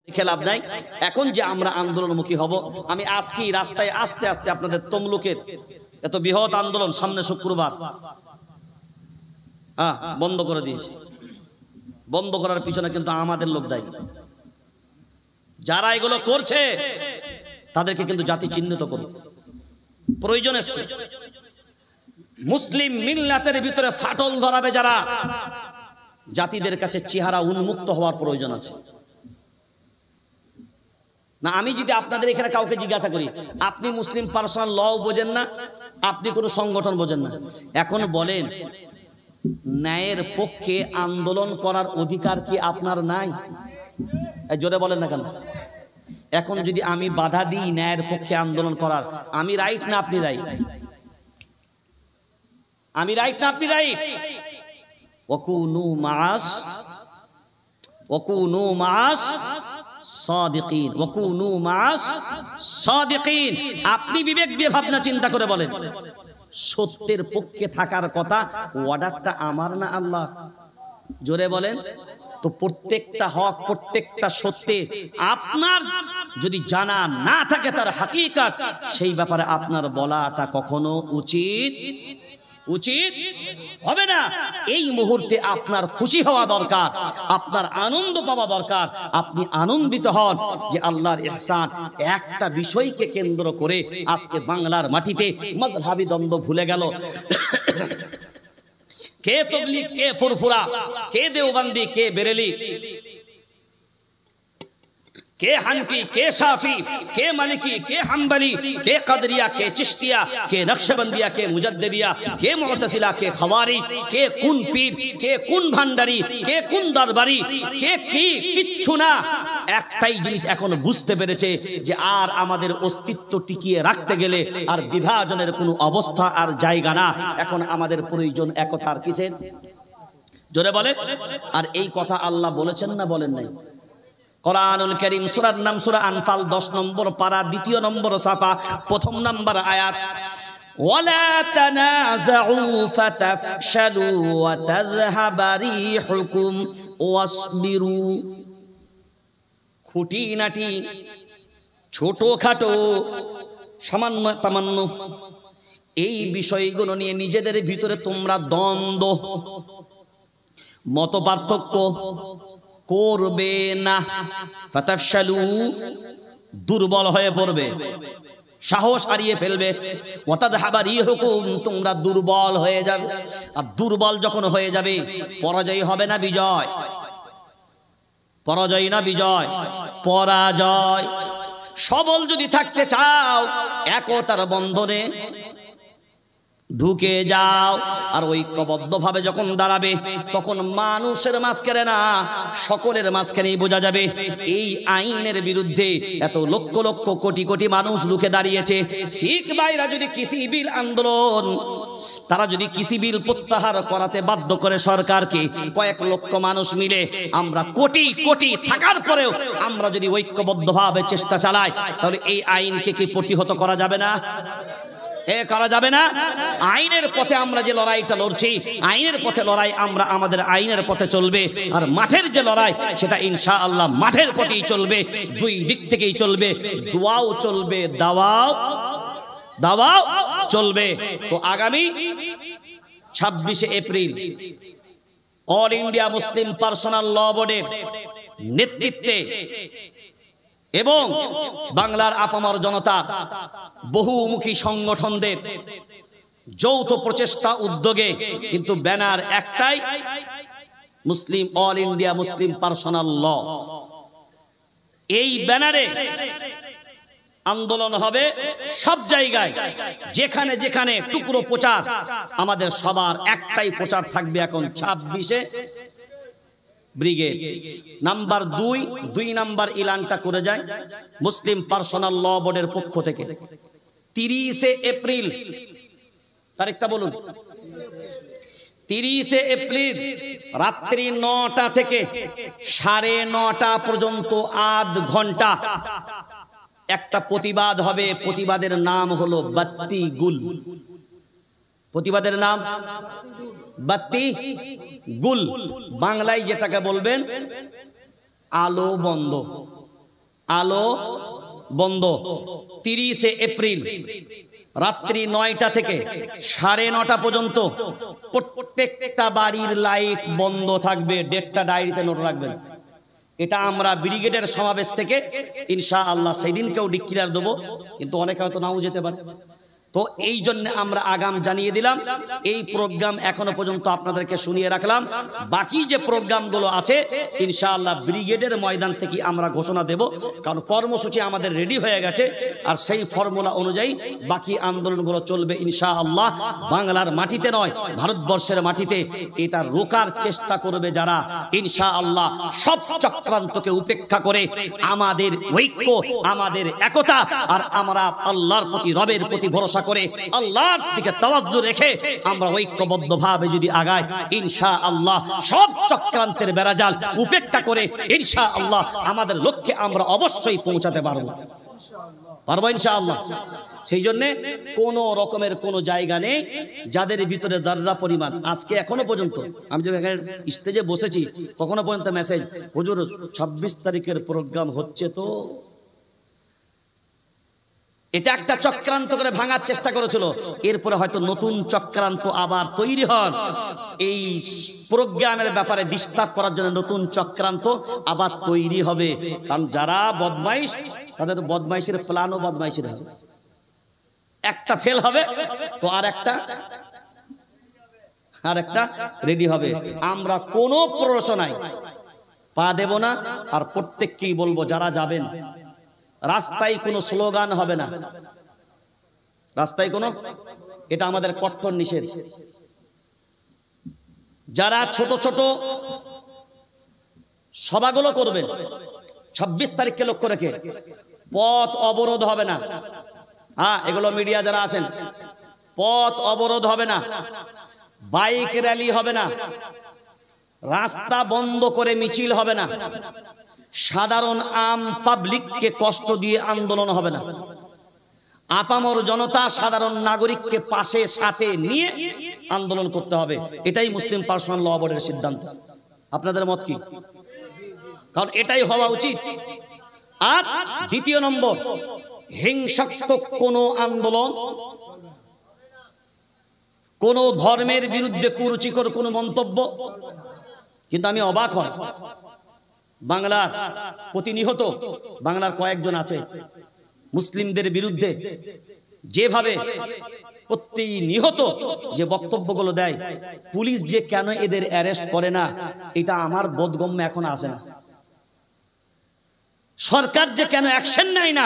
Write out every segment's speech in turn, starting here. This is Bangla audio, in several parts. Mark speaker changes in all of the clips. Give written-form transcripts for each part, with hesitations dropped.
Speaker 1: দেখে লাভ নাই। এখন যে আমরা আন্দোলনমুখী হব, আমি আজকেই রাস্তায় আস্তে আস্তে আপনাদের তমলুকের এত বৃহৎ আন্দোলন সামনে শুক্রবার বন্ধ করে দিয়েছে। বন্ধ করার পিছনে কিন্তু আমাদের লোক দায়ী। যারা এগুলো করছে তাদেরকে কিন্তু জাতি চিহ্নিত করুক। প্রয়োজন এসছে মুসলিম মিল্লাতের ভিতরে ফাটল ধরাবে যারা, জাতিদের কাছে চেহারা উন্মুক্ত হওয়ার প্রয়োজন আছে। না আমি যদি আপনাদের এখানে কাউকে জিজ্ঞাসা করি, আপনি মুসলিম পার্সোনাল ল বোঝেন না, আপনি কোনো সংগঠন বোঝেন না, এখন বলেন ন্যায়ের পক্ষে আন্দোলন করার অধিকার কি আপনার নাই? জোরে বলেন না কেন? এখন যদি আমি বাধা দিই ন্যায়ের পক্ষে আন্দোলন করার, আমি রাইট না আপনি রাইট? আমি রাইট না আপনি রাইট? ওয়াকুনু মাআস সাদিকিন, ওয়াকুনু মাআস সাদিকিন। আপনি বিবেক দিয়ে ভাবনা চিন্তা করে বলেন, সত্যের পক্ষে থাকার কথা, অর্ডারটা আমার না আল্লাহ? জোরে বলেন তো। প্রত্যেকটা হক, প্রত্যেকটা সত্যে আপনার যদি জানা না থাকে তার হাকিকত, সেই ব্যাপারে আপনার বলাটা কখনো উচিত হবে না। এই মুহূর্তে আপনার খুশি হওয়া দরকার, আপনার আনন্দ পাওয়া দরকার। আপনি আনন্দিত হন যে আল্লাহর ইহসান। একটা বিষয়কে কেন্দ্র করে আজকে বাংলার মাটিতে মাযহাবী দ্বন্দ্ব ভুলে গেল। কে তাবলীগ, কে ফুরফুরা, কে দেওবন্দি, কে বেরেলি, কে হানফি, কে শাফি, কে মালিকি, কে হাম্বলি, কে কাদরিয়া, কে চিশতিয়া, কে নকশবন্দিয়া, কে মুজাদ্দিদিয়া, কে মুতাসিলা, কে খাওয়ারিজ, কে কোন পীর, কে কোন ভান্ডারি, কে কোন দরবারি, কে কি, কিচ্ছু না। একটাই জিনিস এখন বুঝতে পেরেছে যে আর আমাদের অস্তিত্ব টিকিয়ে রাখতে গেলে আর বিভাজনের কোনো অবস্থা আর জায়গা না। এখন আমাদের প্রয়োজন একতার। কিসের? জোরে বলে। আর এই কথা আল্লাহ বলেছেন না বলেন নাই? কোরআনুল কারীম সূরার নাম সূরা আনফাল 10 নম্বর পারা 2 নম্বর সাফা 1 নম্বর আয়াত, ওয়ালা তানাযাউ ফাতাফশালু ওয়া তাযহাবা রিহুকুম ওয়াসবিরু। খুঁটিনাটি ছোটখাটো সামান্য তামান্য এই বিষয়গুলো নিয়ে নিজেদের ভিতরে তোমরা দ্বন্দ্ব মত পার্থক্য করবে না। ফাতাফশালু, দুর্বল হয়ে পড়বে, সাহস হারিয়ে ফেলবে। ওয়াতাযহাবা রিহুকুম, তোমরা দুর্বল হয়ে যাবে। আর দুর্বল যখন হয়ে যাবে, পরাজয় হবে না বিজয়? পরাজয় না বিজয়? পরাজয়। সবল যদি থাকতে চাও, একতার বন্ধনে ঢুকে যাও। আর ঐক্যবদ্ধভাবে যখন দাঁড়াবে, তখন মানুষের মাঝখানে না, সকলের মাঝখানেই বোঝা যাবে এই আইনের বিরুদ্ধে এত লক্ষ লক্ষ কোটি কোটি মানুষ রুখে দাঁড়িয়েছে। শিখ ভাইরা যদি কৃষি বিল আন্দোলন, তারা যদি কৃষি বিল প্রত্যাহার করাতে বাধ্য করে সরকারকে, কয়েক লক্ষ মানুষ মিলে, আমরা কোটি কোটি থাকার পরেও আমরা যদি ঐক্যবদ্ধভাবে চেষ্টা চালাই, তাহলে এই আইনকে কি প্রতিহত করা যাবে না? করা যাবে না? আইনের পথে আমরা যে লড়াইটা লড়ছি, আইনের পথে লড়াই, আমরা আমাদের আইনের পথে চলবে। আর মাঠের যে লড়াই, সেটা ইনশাআল্লাহ মাঠের পথেই চলবে, দুই দিক থেকেই চলবে। দোয়াও চলবে, দাওয়াও চলবে। তো আগামী 26শে April All India Muslim Personal Law বোর্ডের নেতৃত্বে এবং বাংলার আপামর জনতা বহুমুখী সংগঠনদের যৌথ প্রচেষ্টা উদ্যোগে কিন্তু ব্যানার একটাই, মুসলিম অল ইন্ডিয়া মুসলিম পার্সোনাল ল। এই ব্যানারে আন্দোলন হবে সব জায়গায়, যেখানে যেখানে টুকরো প্রচার। আমাদের সবার একটাই প্রচার থাকবে এখন 26শে ব্রিগেড। নাম্বার 2 নাম্বার ইলানটা করে যায় মুসলিম পার্সোনাল ল বোর্ডের পক্ষ থেকে। 30শে এপ্রিল, তারিখটা বলুন। 30শে এপ্রিল রাত্রি 9টা থেকে 9:30 পর্যন্ত আধ ঘন্টা একটা প্রতিবাদ হবে। প্রতিবাদের নাম হলো বাত্তি গুল। প্রতিবাদের নাম বাত্তি গুল, বাংলায় যেটাকে বলবেন আলো বন্ধ। আলো বন্ধ। 30 এপ্রিল রাত্রি 9টা থেকে 9:30 পর্যন্ত প্রত্যেকটা বাড়ির লাইট বন্ধ থাকবে। ডেটটা ডায়েরিতে নোট রাখবেন। এটা আমরা ব্রিগেডের সমাবেশ থেকে ইনশাআল্লাহ সেদিনকেও ডিক্লেয়ার দেবো, কিন্তু অনেকে হয়তো নাও যেতে পারে। তো এই জন্য আমরা আগাম জানিয়ে দিলাম। এই প্রোগ্রাম এখনো পর্যন্ত আপনাদেরকে শুনিয়ে রাখলাম। বাকি যে প্রোগ্রামগুলো আছে ইনশাআল্লাহ ব্রিগেডের ময়দান থেকে আমরা ঘোষণা দেব, কারণ কর্মসূচি আমাদের রেডি হয়ে গেছে। আর সেই ফর্মুলা অনুযায়ী বাকি আন্দোলনগুলো চলবে ইনশাআল্লাহ। বাংলার মাটিতে নয়, ভারতবর্ষের মাটিতে এটা রোকার চেষ্টা করবে যারা, ইনশাআল্লাহ সব চক্রান্তকে উপেক্ষা করে আমাদের ঐক্য, আমাদের একতা, আর আমরা আল্লাহর প্রতি, রবের প্রতি ভরসা করে আল্লাহর দিকে তাওয়াজ্জু রেখে আমরা ঐক্যবদ্ধভাবে যদি আগাই, ইনশাআল্লাহ সব চক্রান্তের বেড়াজাল উপেক্ষা করে ইনশাআল্লাহ আমাদের লক্ষ্যে আমরা অবশ্যই পৌঁছাতে পারবো ইনশাআল্লাহ। সেই জন্য কোন রকমের কোন জায়গা নেই যাদের ভিতরে যাররা পরিমাণ। আজকে এখনো পর্যন্ত আমি যখন এখানে স্টেজে বসেছি কখনো পর্যন্ত মেসেজ, হুজুর 26 তারিখের প্রোগ্রাম হচ্ছে, তো এটা একটা চক্রান্ত করে ভাঙার চেষ্টা করেছিল। এরপরে হয়তো নতুন চক্রান্ত আবার তৈরি হন, এই প্রোগ্রামের ব্যাপারে ডিস্টার্ব করার জন্য নতুন চক্রান্ত আবার তৈরি হবে। কারণ যারা বদমাইশ তাদের বদমাইশের প্ল্যানও বদমাইশের হবে। একটা ফেল হবে তো আর একটা রেডি হবে। আমরা কোনো প্ররোচনায় পা দেব না। আর প্রত্যেককেই বলবো, যারা যাবেন রাস্তায় কোনো স্লোগান হবে না, রাস্তায় কোনো, এটা আমাদের কঠোর নিষেধ। যারা ছোট ছোট সভাগুলো করবেন 26 তারিখকে লক্ষ্য রেখে, পথ অবরোধ হবে না। হ্যাঁ, এগুলো মিডিয়া যারা আছেন, পথ অবরোধ হবে না, বাইক র্যালি হবে না, রাস্তা বন্ধ করে মিছিল হবে না, সাধারণ আম পাবলিককে কষ্ট দিয়ে আন্দোলন হবে না, আপামর জনতা সাধারণ নাগরিককে পাশে সাথে নিয়ে আন্দোলন করতে হবে। এটাই মুসলিম পার্সোনাল ল বোর্ডের সিদ্ধান্ত। আপনাদের মত কি? কারণ এটাই হওয়া উচিত। আর দ্বিতীয় নম্বর, হিংসাত্মক কোনো আন্দোলন, কোন ধর্মের বিরুদ্ধে কুরুচিকর কোনো মন্তব্য। কিন্তু আমি অবাক হই, বাংলার প্রতিনিহত বাংলার কয়েকজন আছে মুসলিমদের বিরুদ্ধে যেভাবে প্রতিনিহত যে বক্তব্যগুলো দেয়, পুলিশ যে কেন এদের অ্যারেস্ট করে না, এটা আমার বোধগম্যে এখন আসে না। সরকার যে কেন অ্যাকশন নেয় না,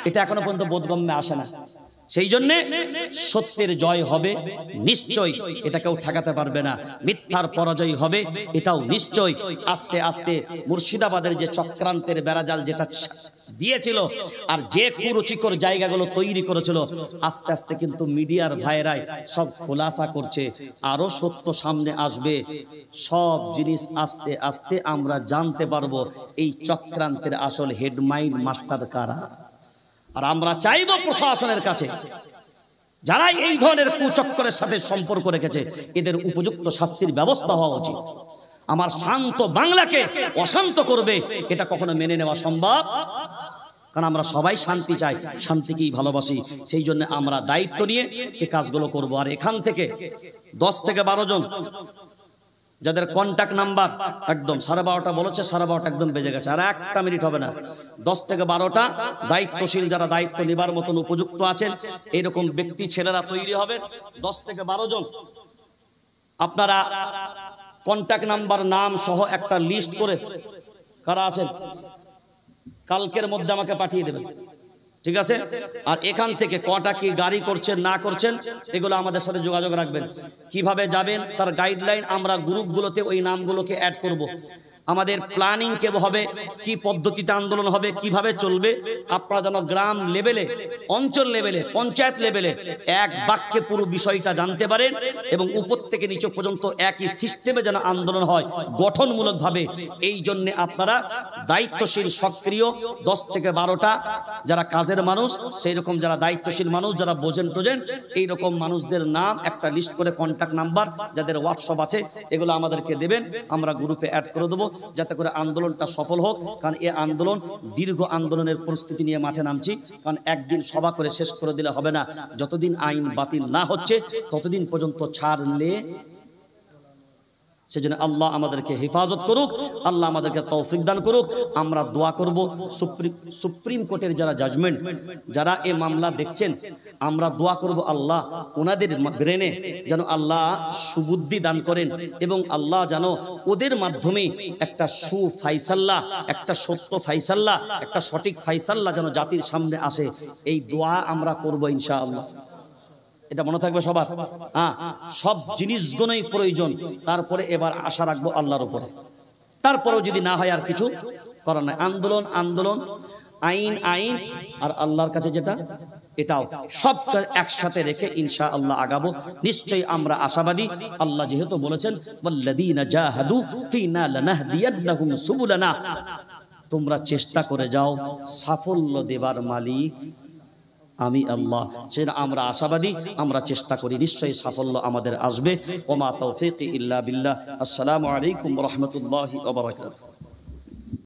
Speaker 1: এটা এখনো পর্যন্ত বোধগম্যে আসে না। সেই জন্য সত্যের জয় হবে নিশ্চয়, এটা কেউ ঠেকাতে পারবে না। মিথ্যার পরাজয় হবে এটাও নিশ্চয়। আস্তে আস্তে মুর্শিদাবাদের যে চক্রান্তের বেড়াজাল যেটা দিয়েছিল আর যে কুরুচিকর জায়গাগুলো তৈরি করেছিল, আস্তে আস্তে কিন্তু মিডিয়ার ভাইরাই সব খোলাসা করছে। আরো সত্য সামনে আসবে। সব জিনিস আস্তে আস্তে আমরা জানতে পারবো এই চক্রান্তের আসল হেডমাইন্ড মাস্টার কারা। আর আমরা চাইব প্রশাসনের কাছে, যারা এই ধরনের কুচক্রের সাথে সম্পর্ক রেখেছে, এদের উপযুক্ত শাস্তির ব্যবস্থা হওয়া উচিত। আমার শান্ত বাংলাকে অশান্ত করবে, এটা কখনো মেনে নেওয়া সম্ভব, কারণ আমরা সবাই শান্তি চাই, শান্তিকেই ভালোবাসি। সেই জন্য আমরা দায়িত্ব নিয়ে এই কাজগুলো করব। আর এখান থেকে 10 থেকে 12 জন যাদের কন্ট্যাক্ট নাম্বার একদম 12:30 বলেছে, 12:30 একদম বেজে গেছে, আর 1 মিনিট হবে না। 10 থেকে 12টা দায়িত্বশীল, যারা দায়িত্ব নেবার মতন উপযুক্ত আছেন এইরকম ব্যক্তি ছেলেরা তৈরি হবেন। 10 থেকে 12 জন আপনারা কন্ট্যাক্ট নাম্বার, নাম সহ একটা লিস্ট করে কারা আছেন কালকের মধ্যে আমাকে পাঠিয়ে দেবেন, ঠিক আছে? আর এখান থেকে কটা কি গাড়ি করছেন না করছেন এগুলো আমাদের সাথে যোগাযোগ রাখবেন। কিভাবে যাবেন তার গাইডলাইন আমরা গ্রুপগুলোতে ওই নামগুলোকে অ্যাড করব। আমাদের প্ল্যানিং কে হবে, কি পদ্ধতিতে আন্দোলন হবে, কিভাবে চলবে, আপনারা যেন গ্রাম লেভেলে, অঞ্চল লেভেলে, পঞ্চায়েত লেভেলে এক বাক্যে পুরো বিষয়টা জানতে পারেন এবং উপর থেকে নিচে পর্যন্ত একই সিস্টেমে যেন আন্দোলন হয় গঠনমূলকভাবে। এই জন্যে আপনারা দায়িত্বশীল, সক্রিয় 10 থেকে 12টা যারা কাজের মানুষ, সেই রকম যারা দায়িত্বশীল মানুষ, যারা বোঝেন টোঝেন, এইরকম মানুষদের নাম একটা লিস্ট করে কন্ট্যাক্ট নাম্বার যাদের হোয়াটসঅ্যাপ আছে এগুলো আমাদেরকে দেবেন, আমরা গ্রুপে অ্যাড করে দেবো। যাতে করে আন্দোলনটা সফল হোক। কারণ এই আন্দোলন দীর্ঘ আন্দোলনের প্রস্তুতি নিয়ে মাঠে নামছি। কারণ একদিন সভা করে শেষ করে দিলে হবে না, যতদিন আইন বাতিল না হচ্ছে ততদিন পর্যন্ত ছাড়লে। সেজন্য আল্লাহ আমাদেরকে হেফাজত করুক, আল্লাহ আমাদেরকে তৌফিক দান করুক। আমরা দোয়া করব সুপ্রিম কোর্টের যারা জাজমেন্ট, যারা এই মামলা দেখছেন, আমরা দোয়া করব আল্লাহ ওনাদের ব্রেনে যেন আল্লাহ সুবুদ্ধি দান করেন এবং আল্লাহ যেন ওদের মাধ্যমে একটা ফাইসাল্লাহ, একটা সত্য ফাইসাল্লাহ, একটা সঠিক ফাইসাল্লাহ যেন জাতির সামনে আসে। এই দোয়া আমরা করব ইনশাআল্লাহ। এটা মনে থাকবে সবার। হ্যাঁ, সব জিনিসগুলোই প্রয়োজন। তারপরে এবার আশা রাখবো আল্লাহর উপরে। তারপরেও যদি না হয় আর কিছু করার নাই। আন্দোলন আন্দোলন, আইন আইন, আর আল্লাহর কাছে যেটা এটাও, সব একসাথে রেখে ইনশাআল্লাহ আগাবো। নিশ্চয়ই আমরা আশাবাদী। আল্লাহ যেহেতু বলেছেন ওয়াল্লাযীনা জাহাদু ফীনা লানাহদিয়ান্নাহুম সুবুলানা, তোমরা চেষ্টা করে যাও, সাফল্য দেবার মালিক আমি আল্লাহ। সেটা আমরা আশাবাদী, আমরা চেষ্টা করি, নিশ্চয়ই সাফল্য আমাদের আসবে। ওমা তৌফিক ইল্লা বিল্লাহ। আসসালামু আলাইকুম ওয়া রাহমাতুল্লাহি ওয়া বারাকাতুহু।